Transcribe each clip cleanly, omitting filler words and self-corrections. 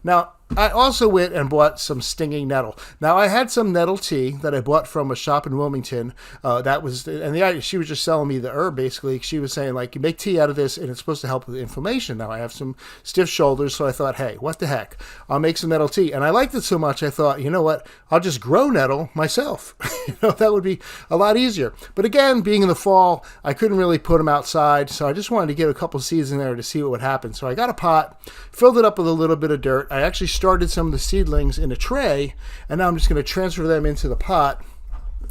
Now, I also went and bought some stinging nettle. Now, I had some nettle tea that I bought from a shop in Wilmington. She was just selling me the herb, basically. She was saying, like, you make tea out of this, and it's supposed to help with inflammation. Now, I have some stiff shoulders, so I thought, hey, what the heck? I'll make some nettle tea. And I liked it so much, I thought, you know what? I'll just grow nettle myself. That would be a lot easier. But again, being in the fall, I couldn't really put them outside, so I just wanted to get a couple seeds in there to see what would happen. So I got a pot, filled it up with a little bit of dirt. I actually started some of the seedlings in a tray, and now I'm just going to transfer them into the pot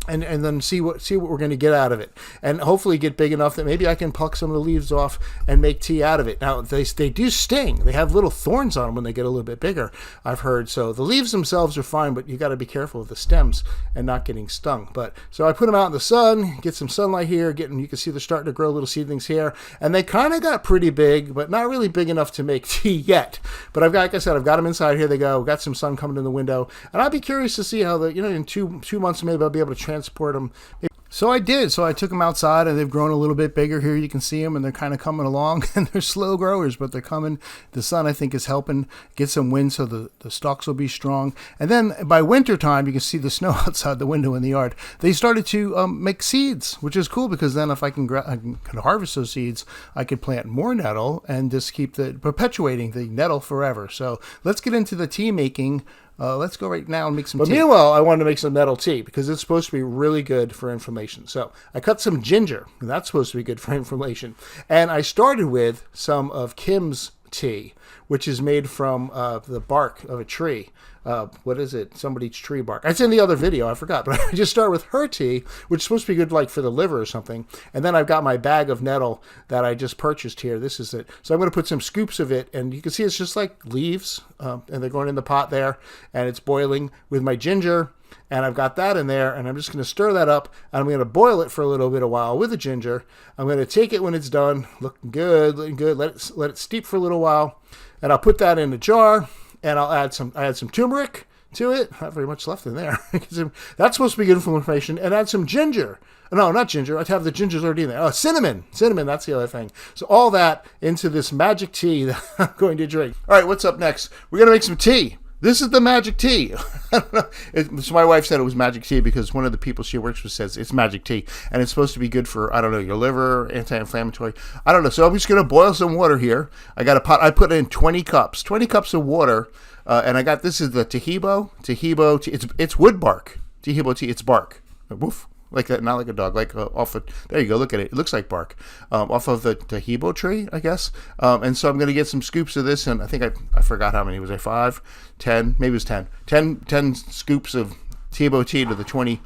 and then see what we're going to get out of it, and hopefully get big enough that maybe I can pluck some of the leaves off and make tea out of it. Now they do sting. They have little thorns on them when they get a little bit bigger, I've heard. So the leaves themselves are fine, but you got to be careful of the stems and not getting stung. But so I put them out in the sun, get some sunlight here, you can see they're starting to grow little seedlings here, and they kind of got pretty big, but not really big enough to make tea yet. But like I said, I've got them inside. Here they go. Got some sun coming in the window, and I'd be curious to see how in two months maybe I'll be able to transport them. So I did. So I took them outside, and they've grown a little bit bigger. Here you can see them, and they're kind of coming along, and they're slow growers, but they're coming. The sun, I think, is helping get some wind, so the stalks will be strong. And then by winter time, you can see the snow outside the window in the yard. They started to make seeds, which is cool, because then if I can harvest those seeds, I could plant more nettle and just keep perpetuating the nettle forever. So let's get into the tea making. Let's go right now and make some tea. But meanwhile, I wanted to make some nettle tea because it's supposed to be really good for inflammation. So I cut some ginger, and that's supposed to be good for inflammation. And I started with some of Kim's tea, which is made from the bark of a tree. What is it? Somebody's tree bark. It's in the other video. I forgot. But I just start with her tea, which is supposed to be good like for the liver or something. And then I've got my bag of nettle that I just purchased here. This is it. So I'm going to put some scoops of it. And you can see it's just like leaves. And they're going in the pot there. And it's boiling with my ginger. And I've got that in there. And I'm just going to stir that up. And I'm going to boil it for a little bit of while with the ginger. I'm going to take it when it's done. Looking good. Looking good. Let it steep for a little while. And I'll put that in a jar. And I'll add some turmeric to it. Not very much left in there. That's supposed to be good for inflammation. And add some ginger. No, not ginger. I'd have the ginger's already in there. Oh, cinnamon. Cinnamon, that's the other thing. So all that into this magic tea that I'm going to drink. All right, what's up next? We're going to make some tea. This is the magic tea. So my wife said it was magic tea because one of the people she works with says it's magic tea. And it's supposed to be good for, your liver, anti-inflammatory. I don't know. So I'm just going to boil some water here. I got a pot. I put in 20 cups. 20 cups of water. And this is the Taheebo tea. It's wood bark. Taheebo tea. It's bark. Woof. Like that, not like a dog, like there you go, look at it. It looks like bark. Off of the Taheebo tree, I guess. And so I'm going to get some scoops of this, and I think I forgot how many. Was it 5, 10? Maybe it was 10. 10 scoops of Taheebo tea to the 20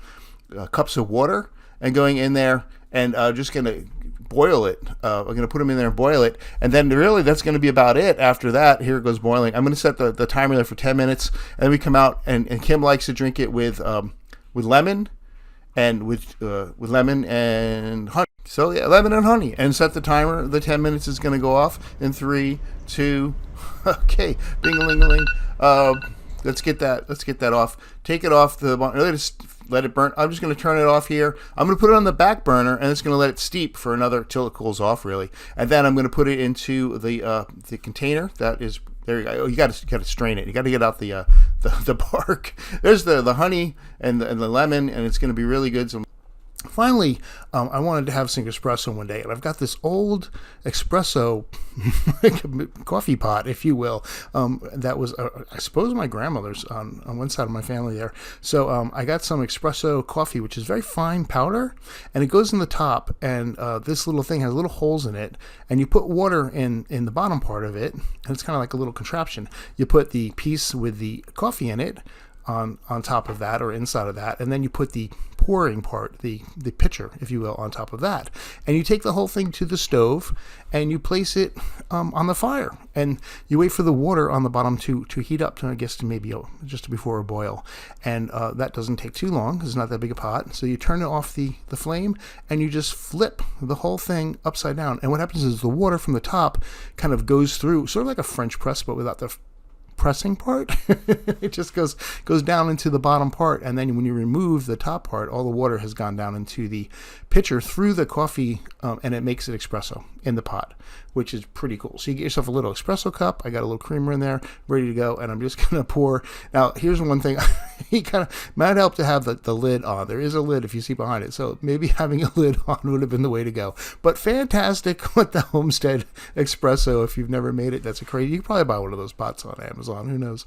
cups of water, and going in there, and just going to boil it. I'm going to put them in there and boil it, and then really that's going to be about it. After that, here it goes boiling. I'm going to set the timer there for 10 minutes, and then we come out, and Kim likes to drink it with lemon. And with lemon and honey. So yeah, lemon and honey. And set the timer. The 10 minutes is going to go off in 3, 2. Okay, bing-a-ling-a-ling. Let's get that off. Take it off the. Let it burn. I'm just going to turn it off here. I'm going to put it on the back burner, and it's going to let it steep for another till it cools off, really. And then I'm going to put it into the container that is. There you go. Oh, you got to strain it. You got to get out the bark. There's the honey and the lemon, and it's going to be really good. So finally, I wanted to have some espresso one day, and I've got this old espresso coffee pot, if you will, that was, I suppose, my grandmother's on one side of my family there. So I got some espresso coffee, which is very fine powder, and it goes in the top, and this little thing has little holes in it, and you put water in the bottom part of it, and it's kind of like a little contraption. You put the piece with the coffee in it on top of that or inside of that, and then you put the pouring part, the pitcher, if you will, on top of that, and you take the whole thing to the stove and you place it on the fire, and you wait for the water on the bottom to heat up to, I guess, to maybe just before a boil, and that doesn't take too long because it's not that big a pot. So you turn it off the flame, and you just flip the whole thing upside down, and what happens is the water from the top kind of goes through, sort of like a French press, but without the pressing part. It just goes down into the bottom part, and then when you remove the top part, all the water has gone down into the pitcher through the coffee, and it makes it espresso in the pot, which is pretty cool. So you get yourself a little espresso cup. I got a little creamer in there ready to go, and I'm just going to pour. Now, here's one thing. He kind of might help to have the lid on. There is a lid if you see behind it, so maybe having a lid on would have been the way to go. But fantastic with the Homestead Espresso. If you've never made it, that's a crazy. You can probably buy one of those pots on Amazon. Who knows?